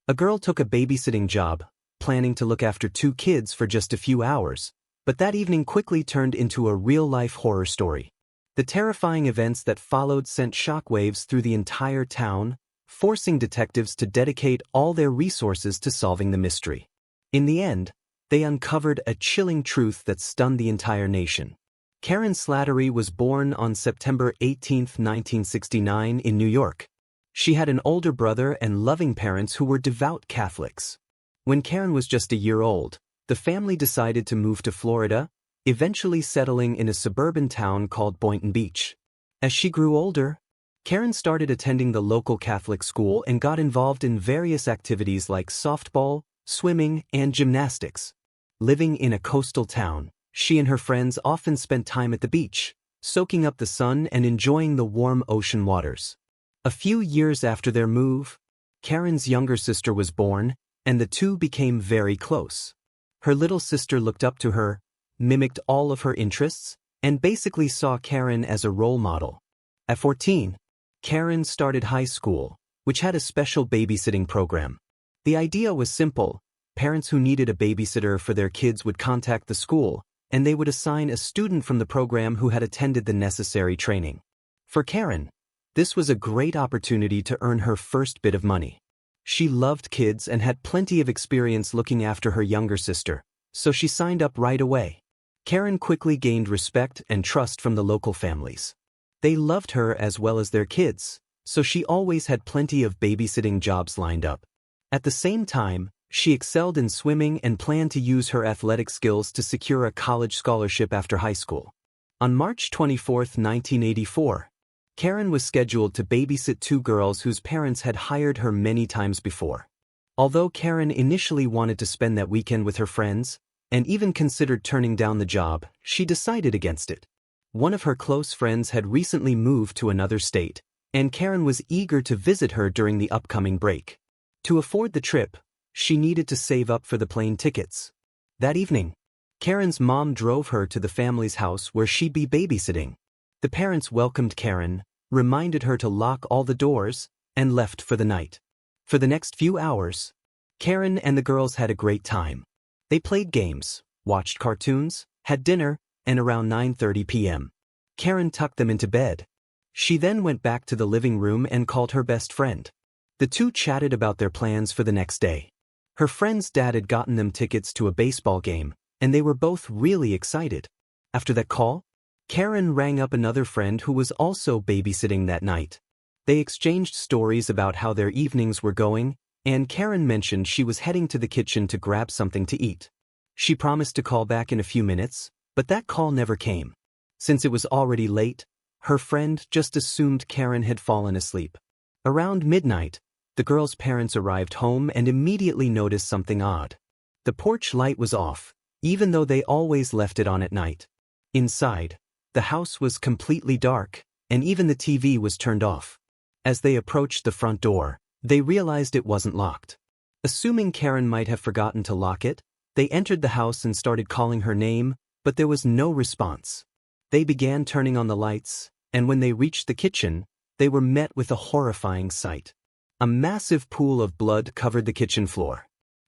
A girl took a babysitting job, planning to look after 2 kids for just a few hours, but that evening quickly turned into a real-life horror story. The terrifying events that followed sent shockwaves through the entire town, forcing detectives to dedicate all their resources to solving the mystery. In the end, they uncovered a chilling truth that stunned the entire nation. Karen Slattery was born on September 18, 1969 in New York. She had an older brother and loving parents who were devout Catholics. When Karen was just a year old, the family decided to move to Florida, eventually settling in a suburban town called Boynton Beach. As she grew older, Karen started attending the local Catholic school and got involved in various activities like softball, swimming, and gymnastics. Living in a coastal town, she and her friends often spent time at the beach, soaking up the sun and enjoying the warm ocean waters. A few years after their move, Karen's younger sister was born, and the two became very close. Her little sister looked up to her, mimicked all of her interests, and basically saw Karen as a role model. At 14, Karen started high school, which had a special babysitting program. The idea was simple. Parents who needed a babysitter for their kids would contact the school, and they would assign a student from the program who had attended the necessary training. For Karen, this was a great opportunity to earn her first bit of money. She loved kids and had plenty of experience looking after her younger sister, so she signed up right away. Karen quickly gained respect and trust from the local families. They loved her as well as their kids, so she always had plenty of babysitting jobs lined up. At the same time, she excelled in swimming and planned to use her athletic skills to secure a college scholarship after high school. On March 24, 1984, Karen was scheduled to babysit 2 girls whose parents had hired her many times before. Although Karen initially wanted to spend that weekend with her friends, and even considered turning down the job, she decided against it. One of her close friends had recently moved to another state, and Karen was eager to visit her during the upcoming break. To afford the trip, she needed to save up for the plane tickets. That evening, Karen's mom drove her to the family's house where she'd be babysitting. The parents welcomed Karen, reminded her to lock all the doors, and left for the night. For the next few hours, Karen and the girls had a great time. They played games, watched cartoons, had dinner, and around 9:30 p.m., Karen tucked them into bed. She then went back to the living room and called her best friend. The two chatted about their plans for the next day. Her friend's dad had gotten them tickets to a baseball game, and they were both really excited. After that call, Karen rang up another friend who was also babysitting that night. They exchanged stories about how their evenings were going, and Karen mentioned she was heading to the kitchen to grab something to eat. She promised to call back in a few minutes, but that call never came. Since it was already late, her friend just assumed Karen had fallen asleep. Around midnight, the girls' parents arrived home and immediately noticed something odd. The porch light was off, even though they always left it on at night. Inside, the house was completely dark, and even the TV was turned off. As they approached the front door, they realized it wasn't locked. Assuming Karen might have forgotten to lock it, they entered the house and started calling her name, but there was no response. They began turning on the lights, and when they reached the kitchen, they were met with a horrifying sight. A massive pool of blood covered the kitchen floor.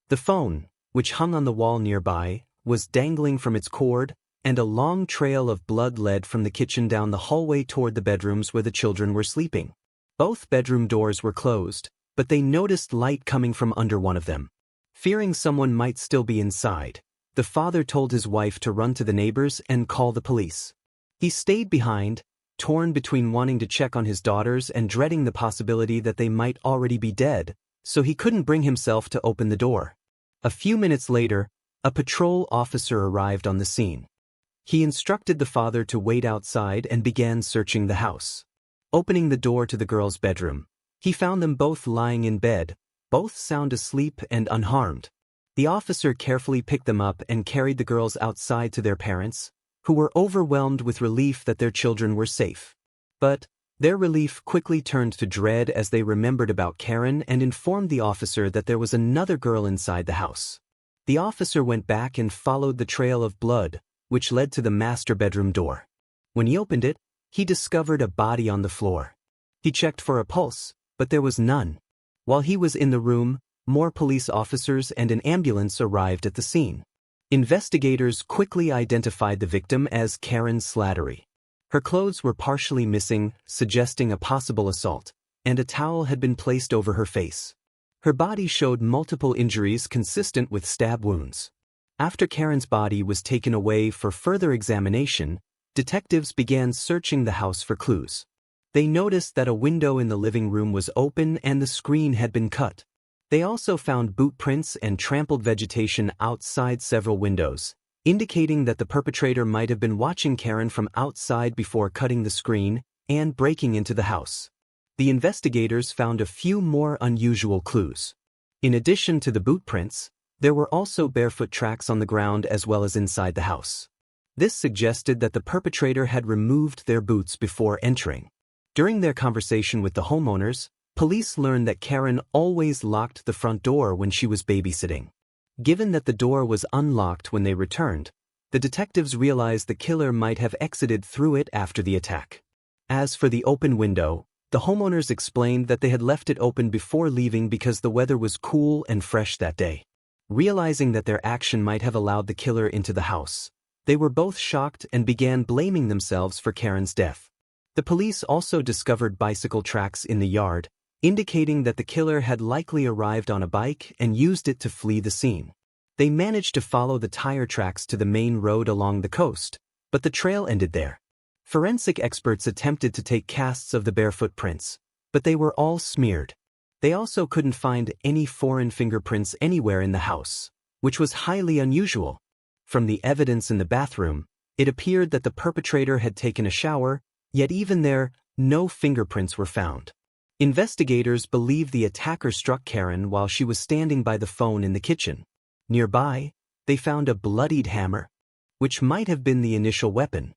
The phone, which hung on the wall nearby, was dangling from its cord, and a long trail of blood led from the kitchen down the hallway toward the bedrooms where the children were sleeping. Both bedroom doors were closed, but they noticed light coming from under one of them. Fearing someone might still be inside, the father told his wife to run to the neighbors and call the police. He stayed behind, torn between wanting to check on his daughters and dreading the possibility that they might already be dead, so he couldn't bring himself to open the door. A few minutes later, a patrol officer arrived on the scene. He instructed the father to wait outside and began searching the house. Opening the door to the girls' bedroom, he found them both lying in bed, both sound asleep and unharmed. The officer carefully picked them up and carried the girls outside to their parents, who were overwhelmed with relief that their children were safe. But their relief quickly turned to dread as they remembered about Karen and informed the officer that there was another girl inside the house. The officer went back and followed the trail of blood, which led to the master bedroom door. When he opened it, he discovered a body on the floor. He checked for a pulse, but there was none. While he was in the room, more police officers and an ambulance arrived at the scene. Investigators quickly identified the victim as Karen Slattery. Her clothes were partially missing, suggesting a possible assault, and a towel had been placed over her face. Her body showed multiple injuries consistent with stab wounds. After Karen's body was taken away for further examination, detectives began searching the house for clues. They noticed that a window in the living room was open and the screen had been cut. They also found boot prints and trampled vegetation outside several windows, indicating that the perpetrator might have been watching Karen from outside before cutting the screen and breaking into the house. The investigators found a few more unusual clues. In addition to the boot prints, there were also barefoot tracks on the ground as well as inside the house. This suggested that the perpetrator had removed their boots before entering. During their conversation with the homeowners, police learned that Karen always locked the front door when she was babysitting. Given that the door was unlocked when they returned, the detectives realized the killer might have exited through it after the attack. As for the open window, the homeowners explained that they had left it open before leaving because the weather was cool and fresh that day. Realizing that their action might have allowed the killer into the house, they were both shocked and began blaming themselves for Karen's death. The police also discovered bicycle tracks in the yard, indicating that the killer had likely arrived on a bike and used it to flee the scene. They managed to follow the tire tracks to the main road along the coast, but the trail ended there. Forensic experts attempted to take casts of the bare footprints, but they were all smeared. They also couldn't find any foreign fingerprints anywhere in the house, which was highly unusual. From the evidence in the bathroom, it appeared that the perpetrator had taken a shower, yet even there, no fingerprints were found. Investigators believe the attacker struck Karen while she was standing by the phone in the kitchen. Nearby, they found a bloodied hammer, which might have been the initial weapon.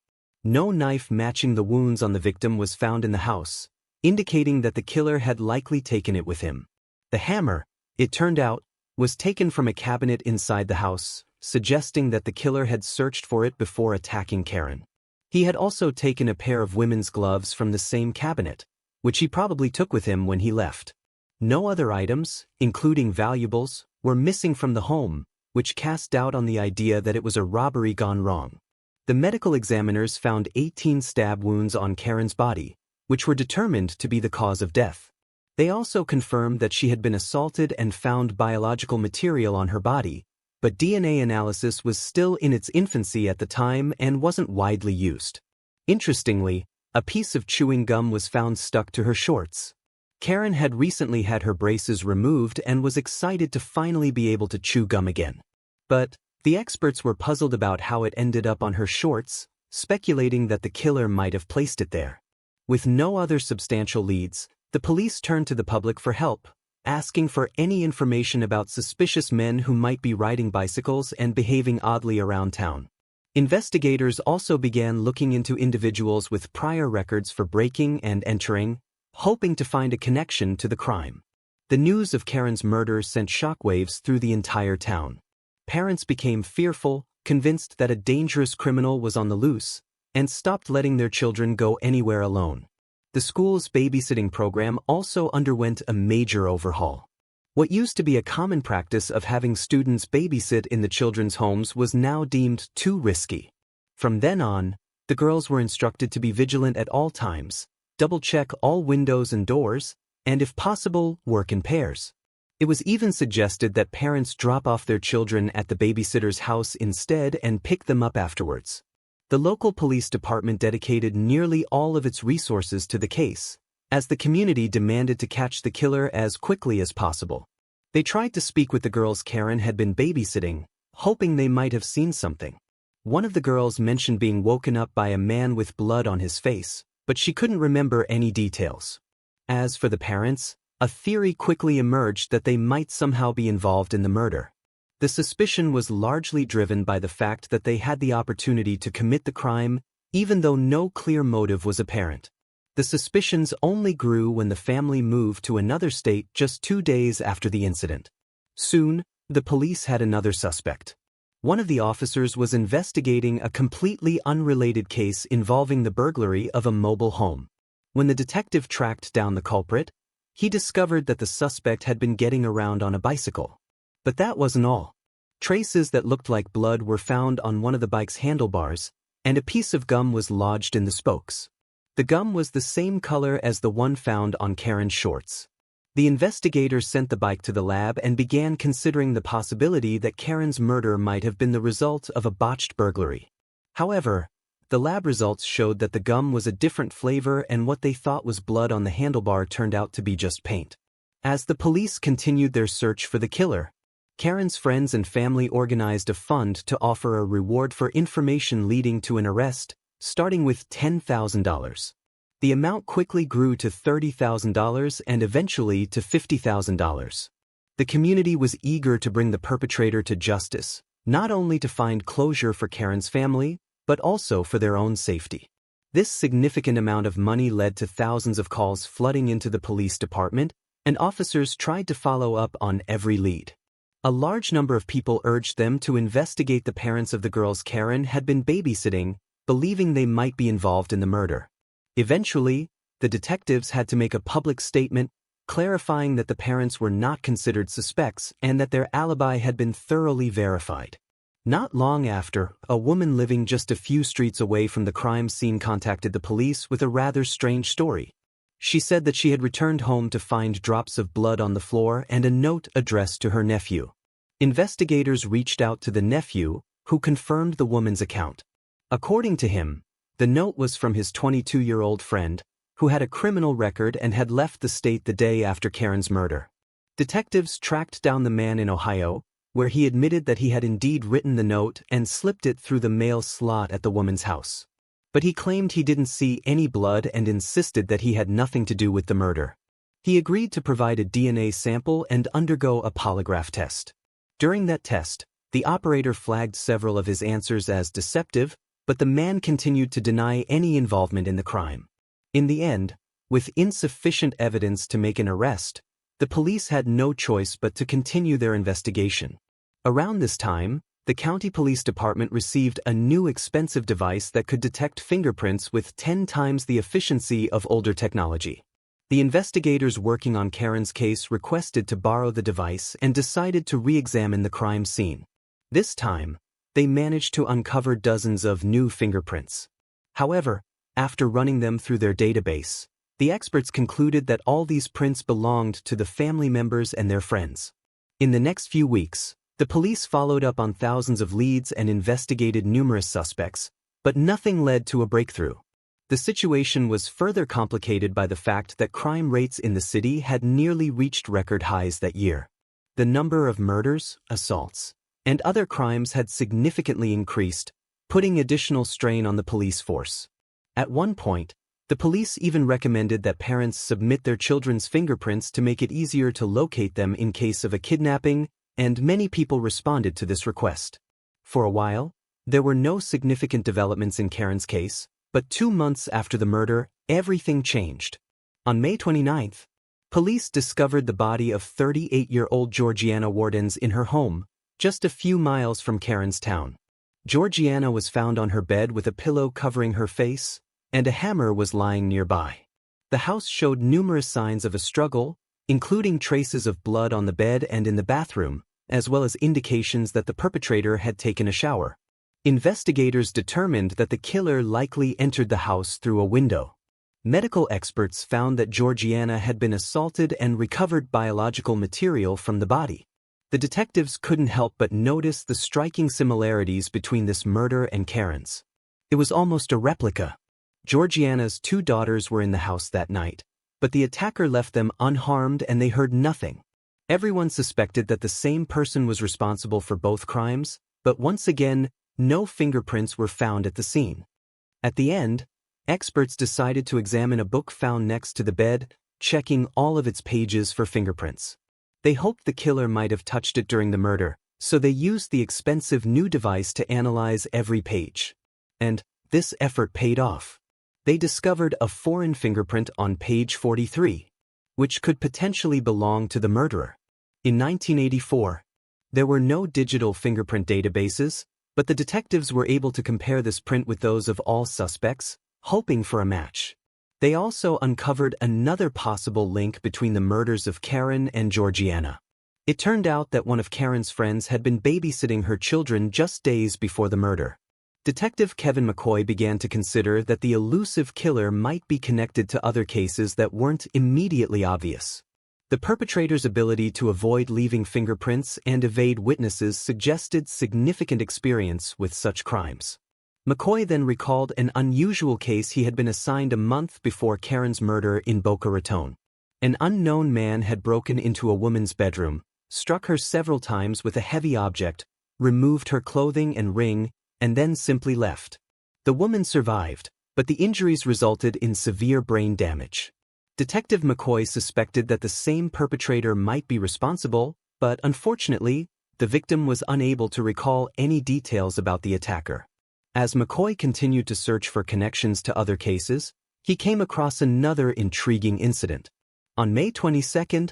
No knife matching the wounds on the victim was found in the house, indicating that the killer had likely taken it with him. The hammer, it turned out, was taken from a cabinet inside the house, suggesting that the killer had searched for it before attacking Karen. He had also taken a pair of women's gloves from the same cabinet, which he probably took with him when he left. No other items, including valuables, were missing from the home, which cast doubt on the idea that it was a robbery gone wrong. The medical examiners found 18 stab wounds on Karen's body, which were determined to be the cause of death. They also confirmed that she had been assaulted and found biological material on her body, but DNA analysis was still in its infancy at the time and wasn't widely used. Interestingly, a piece of chewing gum was found stuck to her shorts. Karen had recently had her braces removed and was excited to finally be able to chew gum again. But the experts were puzzled about how it ended up on her shorts, speculating that the killer might have placed it there. With no other substantial leads, the police turned to the public for help, asking for any information about suspicious men who might be riding bicycles and behaving oddly around town. Investigators also began looking into individuals with prior records for breaking and entering, hoping to find a connection to the crime. The news of Karen's murder sent shockwaves through the entire town. Parents became fearful, convinced that a dangerous criminal was on the loose, and stopped letting their children go anywhere alone. The school's babysitting program also underwent a major overhaul. What used to be a common practice of having students babysit in the children's homes was now deemed too risky. From then on, the girls were instructed to be vigilant at all times, double-check all windows and doors, and if possible, work in pairs. It was even suggested that parents drop off their children at the babysitter's house instead and pick them up afterwards. The local police department dedicated nearly all of its resources to the case, as the community demanded to catch the killer as quickly as possible. They tried to speak with the girls Karen had been babysitting, hoping they might have seen something. One of the girls mentioned being woken up by a man with blood on his face, but she couldn't remember any details. As for the parents, a theory quickly emerged that they might somehow be involved in the murder. The suspicion was largely driven by the fact that they had the opportunity to commit the crime, even though no clear motive was apparent. The suspicions only grew when the family moved to another state just 2 days after the incident. Soon, the police had another suspect. One of the officers was investigating a completely unrelated case involving the burglary of a mobile home. When the detective tracked down the culprit, He discovered that the suspect had been getting around on a bicycle. But that wasn't all. Traces that looked like blood were found on one of the bike's handlebars, and a piece of gum was lodged in the spokes. The gum was the same color as the one found on Karen's shorts. The investigators sent the bike to the lab and began considering the possibility that Karen's murder might have been the result of a botched burglary. However, the lab results showed that the gum was a different flavor, and what they thought was blood on the handlebar turned out to be just paint. As the police continued their search for the killer, Karen's friends and family organized a fund to offer a reward for information leading to an arrest, starting with $10,000. The amount quickly grew to $30,000 and eventually to $50,000. The community was eager to bring the perpetrator to justice, not only to find closure for Karen's family, but also for their own safety. This significant amount of money led to thousands of calls flooding into the police department, and officers tried to follow up on every lead. A large number of people urged them to investigate the parents of the girls Karen had been babysitting, believing they might be involved in the murder. Eventually, the detectives had to make a public statement, clarifying that the parents were not considered suspects and that their alibi had been thoroughly verified. Not long after, a woman living just a few streets away from the crime scene contacted the police with a rather strange story. She said that she had returned home to find drops of blood on the floor and a note addressed to her nephew. Investigators reached out to the nephew, who confirmed the woman's account. According to him, the note was from his 22-year-old friend, who had a criminal record and had left the state the day after Karen's murder. Detectives tracked down the man in Ohio, where he admitted that he had indeed written the note and slipped it through the mail slot at the woman's house. But he claimed he didn't see any blood and insisted that he had nothing to do with the murder. He agreed to provide a DNA sample and undergo a polygraph test. During that test, the operator flagged several of his answers as deceptive, but the man continued to deny any involvement in the crime. In the end, with insufficient evidence to make an arrest, the police had no choice but to continue their investigation. Around this time, the county police department received a new expensive device that could detect fingerprints with 10 times the efficiency of older technology. The investigators working on Karen's case requested to borrow the device and decided to re-examine the crime scene. This time, they managed to uncover dozens of new fingerprints. However, after running them through their database, the experts concluded that all these prints belonged to the family members and their friends. In the next few weeks, the police followed up on thousands of leads and investigated numerous suspects, but nothing led to a breakthrough. The situation was further complicated by the fact that crime rates in the city had nearly reached record highs that year. The number of murders, assaults, and other crimes had significantly increased, putting additional strain on the police force. At one point, the police even recommended that parents submit their children's fingerprints to make it easier to locate them in case of a kidnapping, and many people responded to this request. For a while, there were no significant developments in Karen's case, but 2 months after the murder, everything changed. On May 29th, police discovered the body of 38-year-old Georgiana Wardens in her home, just a few miles from Karen's town. Georgiana was found on her bed with a pillow covering her face, and a hammer was lying nearby. The house showed numerous signs of a struggle, including traces of blood on the bed and in the bathroom, as well as indications that the perpetrator had taken a shower. Investigators determined that the killer likely entered the house through a window. Medical experts found that Georgiana had been assaulted and recovered biological material from the body. The detectives couldn't help but notice the striking similarities between this murder and Karen's. It was almost a replica. Georgiana's 2 daughters were in the house that night, but the attacker left them unharmed and they heard nothing. Everyone suspected that the same person was responsible for both crimes, but once again, no fingerprints were found at the scene. At the end, experts decided to examine a book found next to the bed, checking all of its pages for fingerprints. They hoped the killer might have touched it during the murder, so they used the expensive new device to analyze every page. And this effort paid off. They discovered a foreign fingerprint on page 43, which could potentially belong to the murderer. In 1984, there were no digital fingerprint databases, but the detectives were able to compare this print with those of all suspects, hoping for a match. They also uncovered another possible link between the murders of Karen and Georgiana. It turned out that one of Karen's friends had been babysitting her children just days before the murder. Detective Kevin McCoy began to consider that the elusive killer might be connected to other cases that weren't immediately obvious. The perpetrator's ability to avoid leaving fingerprints and evade witnesses suggested significant experience with such crimes. McCoy then recalled an unusual case he had been assigned a month before Karen's murder in Boca Raton. An unknown man had broken into a woman's bedroom, struck her several times with a heavy object, removed her clothing and ring, and then simply left. The woman survived, but the injuries resulted in severe brain damage. Detective McCoy suspected that the same perpetrator might be responsible, but unfortunately, the victim was unable to recall any details about the attacker. As McCoy continued to search for connections to other cases, he came across another intriguing incident. On May 22,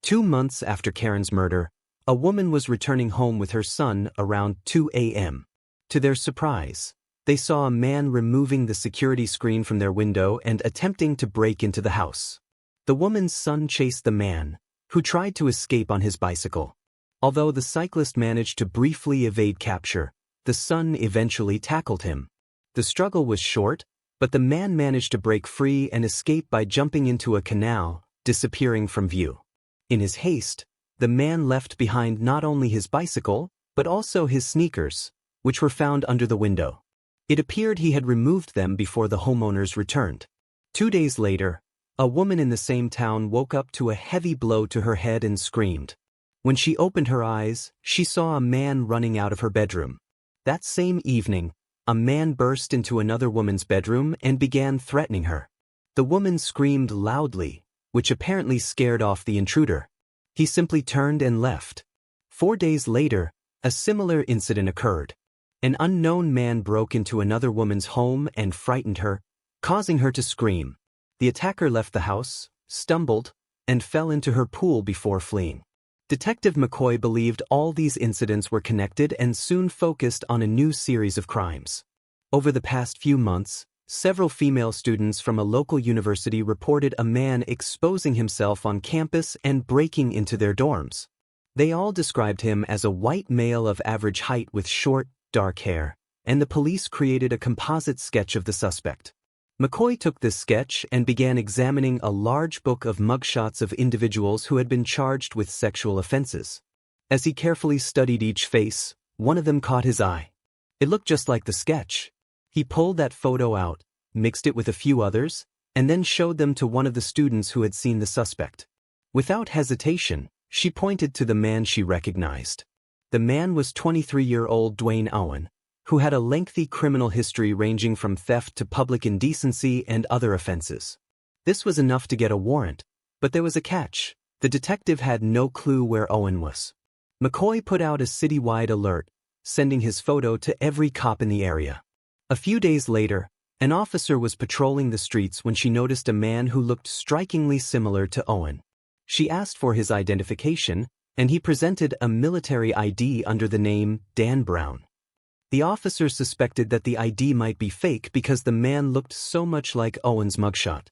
2 months after Karen's murder, a woman was returning home with her son around 2 a.m. To their surprise, they saw a man removing the security screen from their window and attempting to break into the house. The woman's son chased the man, who tried to escape on his bicycle. Although the cyclist managed to briefly evade capture, the son eventually tackled him. The struggle was short, but the man managed to break free and escape by jumping into a canal, disappearing from view. In his haste, the man left behind not only his bicycle, but also his sneakers, which were found under the window. It appeared he had removed them before the homeowners returned. 2 days later, a woman in the same town woke up to a heavy blow to her head and screamed. When she opened her eyes, she saw a man running out of her bedroom. That same evening, a man burst into another woman's bedroom and began threatening her. The woman screamed loudly, which apparently scared off the intruder. He simply turned and left. 4 days later, a similar incident occurred. An unknown man broke into another woman's home and frightened her, causing her to scream. The attacker left the house, stumbled, and fell into her pool before fleeing. Detective McCoy believed all these incidents were connected and soon focused on a new series of crimes. Over the past few months, several female students from a local university reported a man exposing himself on campus and breaking into their dorms. They all described him as a white male of average height with short, dark hair, and the police created a composite sketch of the suspect. McCoy took this sketch and began examining a large book of mugshots of individuals who had been charged with sexual offenses. As he carefully studied each face, one of them caught his eye. It looked just like the sketch. He pulled that photo out, mixed it with a few others, and then showed them to one of the students who had seen the suspect. Without hesitation, she pointed to the man she recognized. The man was 23-year-old Dwayne Owen, who had a lengthy criminal history ranging from theft to public indecency and other offenses. This was enough to get a warrant, but there was a catch. The detective had no clue where Owen was. McCoy put out a citywide alert, sending his photo to every cop in the area. A few days later, an officer was patrolling the streets when she noticed a man who looked strikingly similar to Owen. She asked for his identification, and he presented a military ID under the name Dan Brown. The officer suspected that the ID might be fake because the man looked so much like Owen's mugshot.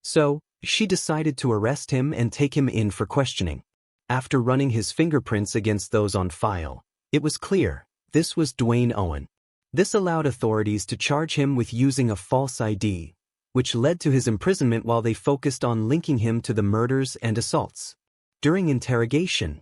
So, she decided to arrest him and take him in for questioning. After running his fingerprints against those on file, it was clear this was Dwayne Owen. This allowed authorities to charge him with using a false ID, which led to his imprisonment while they focused on linking him to the murders and assaults. During interrogation,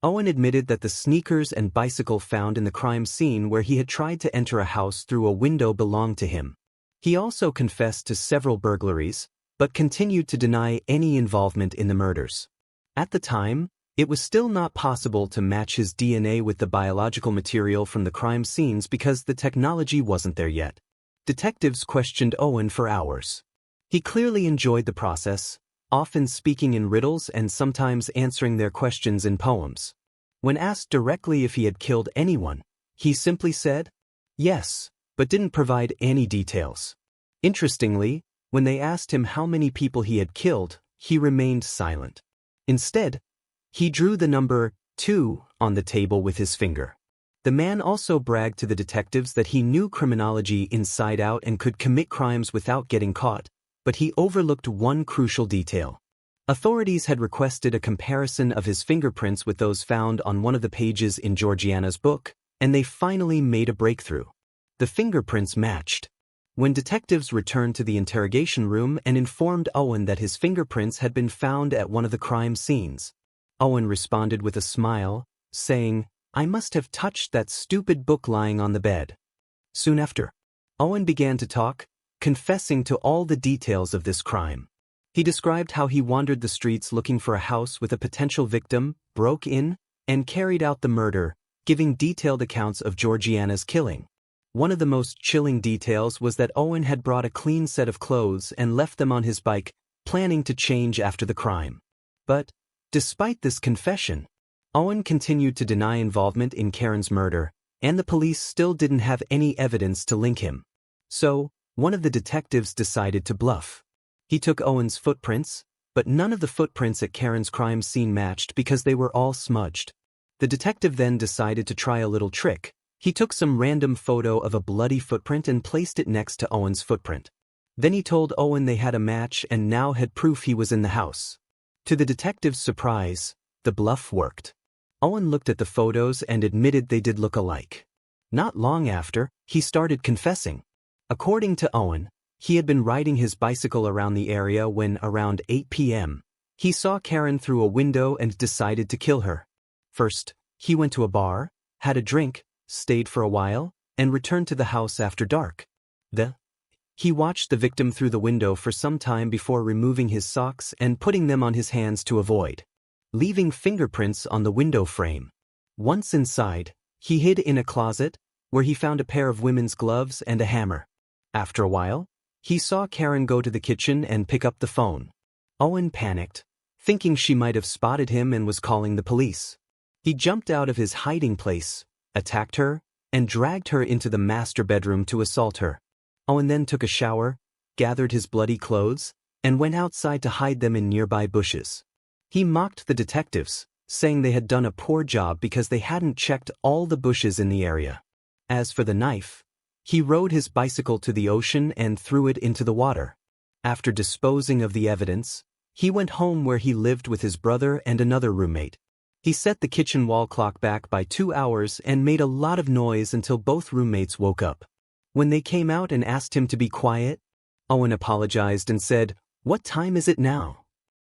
Owen admitted that the sneakers and bicycle found in the crime scene where he had tried to enter a house through a window belonged to him. He also confessed to several burglaries, but continued to deny any involvement in the murders. At the time, it was still not possible to match his DNA with the biological material from the crime scenes because the technology wasn't there yet. Detectives questioned Owen for hours. He clearly enjoyed the process, often speaking in riddles and sometimes answering their questions in poems. When asked directly if he had killed anyone, he simply said, yes, but didn't provide any details. Interestingly, when they asked him how many people he had killed, he remained silent. Instead, he drew the number 2 on the table with his finger. The man also bragged to the detectives that he knew criminology inside out and could commit crimes without getting caught, but he overlooked one crucial detail. Authorities had requested a comparison of his fingerprints with those found on one of the pages in Georgiana's book, and they finally made a breakthrough. The fingerprints matched. When detectives returned to the interrogation room and informed Owen that his fingerprints had been found at one of the crime scenes, Owen responded with a smile, saying, "I must have touched that stupid book lying on the bed." Soon after, Owen began to talk, confessing to all the details of this crime. He described how he wandered the streets looking for a house with a potential victim, broke in, and carried out the murder, giving detailed accounts of Georgiana's killing. One of the most chilling details was that Owen had brought a clean set of clothes and left them on his bike, planning to change after the crime. But, despite this confession, Owen continued to deny involvement in Karen's murder, and the police still didn't have any evidence to link him. So, one of the detectives decided to bluff. He took Owen's footprints, but none of the footprints at Karen's crime scene matched because they were all smudged. The detective then decided to try a little trick. He took some random photo of a bloody footprint and placed it next to Owen's footprint. Then he told Owen they had a match and now had proof he was in the house. To the detective's surprise, the bluff worked. Owen looked at the photos and admitted they did look alike. Not long after, he started confessing. According to Owen, he had been riding his bicycle around the area when, around 8 p.m., he saw Karen through a window and decided to kill her. First, he went to a bar, had a drink, stayed for a while, and returned to the house after dark. He watched the victim through the window for some time before removing his socks and putting them on his hands to avoid, leaving fingerprints on the window frame. Once inside, he hid in a closet, where he found a pair of women's gloves and a hammer. After a while, he saw Karen go to the kitchen and pick up the phone. Owen panicked, thinking she might have spotted him and was calling the police. He jumped out of his hiding place, attacked her, and dragged her into the master bedroom to assault her. Owen then took a shower, gathered his bloody clothes, and went outside to hide them in nearby bushes. He mocked the detectives, saying they had done a poor job because they hadn't checked all the bushes in the area. As for the knife, he rode his bicycle to the ocean and threw it into the water. After disposing of the evidence, he went home where he lived with his brother and another roommate. He set the kitchen wall clock back by 2 hours and made a lot of noise until both roommates woke up. When they came out and asked him to be quiet, Owen apologized and said, "What time is it now?"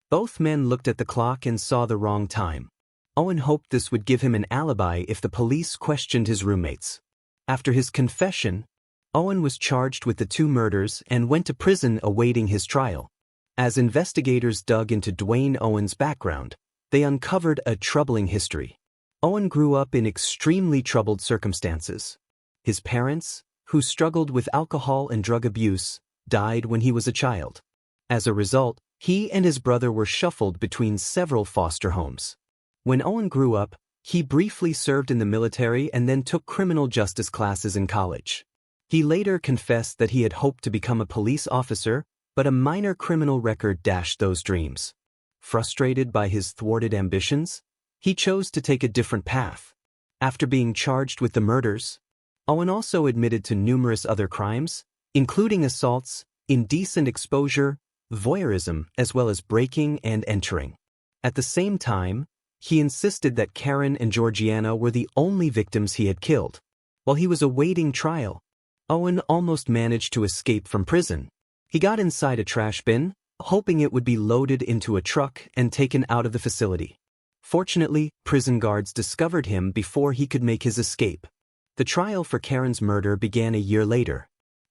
Both men looked at the clock and saw the wrong time. Owen hoped this would give him an alibi if the police questioned his roommates. After his confession, Owen was charged with the 2 murders and went to prison awaiting his trial. As investigators dug into Dwayne Owen's background, they uncovered a troubling history. Owen grew up in extremely troubled circumstances. His parents, who struggled with alcohol and drug abuse, died when he was a child. As a result, he and his brother were shuffled between several foster homes. When Owen grew up, he briefly served in the military and then took criminal justice classes in college. He later confessed that he had hoped to become a police officer, but a minor criminal record dashed those dreams. Frustrated by his thwarted ambitions, he chose to take a different path. After being charged with the murders, Owen also admitted to numerous other crimes, including assaults, indecent exposure, voyeurism, as well as breaking and entering. At the same time, he insisted that Karen and Georgiana were the only victims he had killed. While he was awaiting trial, Owen almost managed to escape from prison. He got inside a trash bin, hoping it would be loaded into a truck and taken out of the facility. Fortunately, prison guards discovered him before he could make his escape. The trial for Karen's murder began a year later.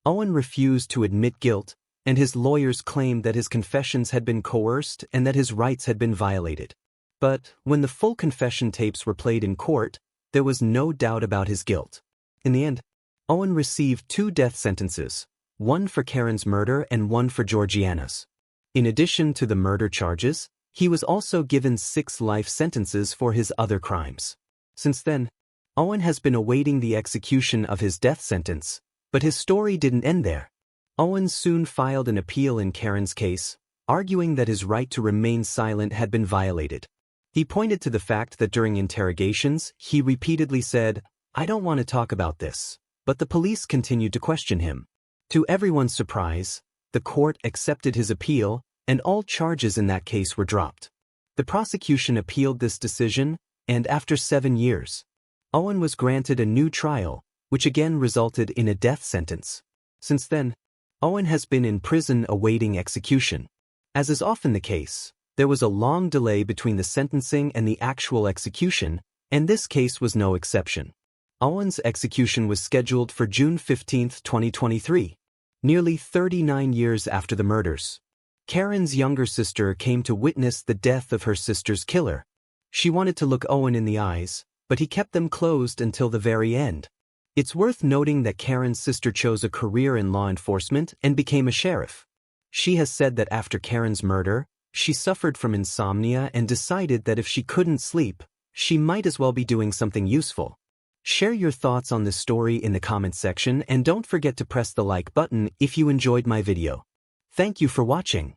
Owen refused to admit guilt, and his lawyers claimed that his confessions had been coerced and that his rights had been violated. But when the full confession tapes were played in court, there was no doubt about his guilt. In the end, Owen received 2 death sentences, one for Karen's murder and one for Georgiana's. In addition to the murder charges, he was also given 6 life sentences for his other crimes. Since then, Owen has been awaiting the execution of his death sentence, but his story didn't end there. Owen soon filed an appeal in Karen's case, arguing that his right to remain silent had been violated. He pointed to the fact that during interrogations, he repeatedly said, "I don't want to talk about this," but the police continued to question him. To everyone's surprise, the court accepted his appeal, and all charges in that case were dropped. The prosecution appealed this decision, and after 7 years, Owen was granted a new trial, which again resulted in a death sentence. Since then, Owen has been in prison awaiting execution. As is often the case, there was a long delay between the sentencing and the actual execution, and this case was no exception. Owen's execution was scheduled for June 15, 2023, nearly 39 years after the murders. Karen's younger sister came to witness the death of her sister's killer. She wanted to look Owen in the eyes, but he kept them closed until the very end. It's worth noting that Karen's sister chose a career in law enforcement and became a sheriff. She has said that after Karen's murder, she suffered from insomnia and decided that if she couldn't sleep, she might as well be doing something useful. Share your thoughts on this story in the comments section and don't forget to press the like button if you enjoyed my video. Thank you for watching.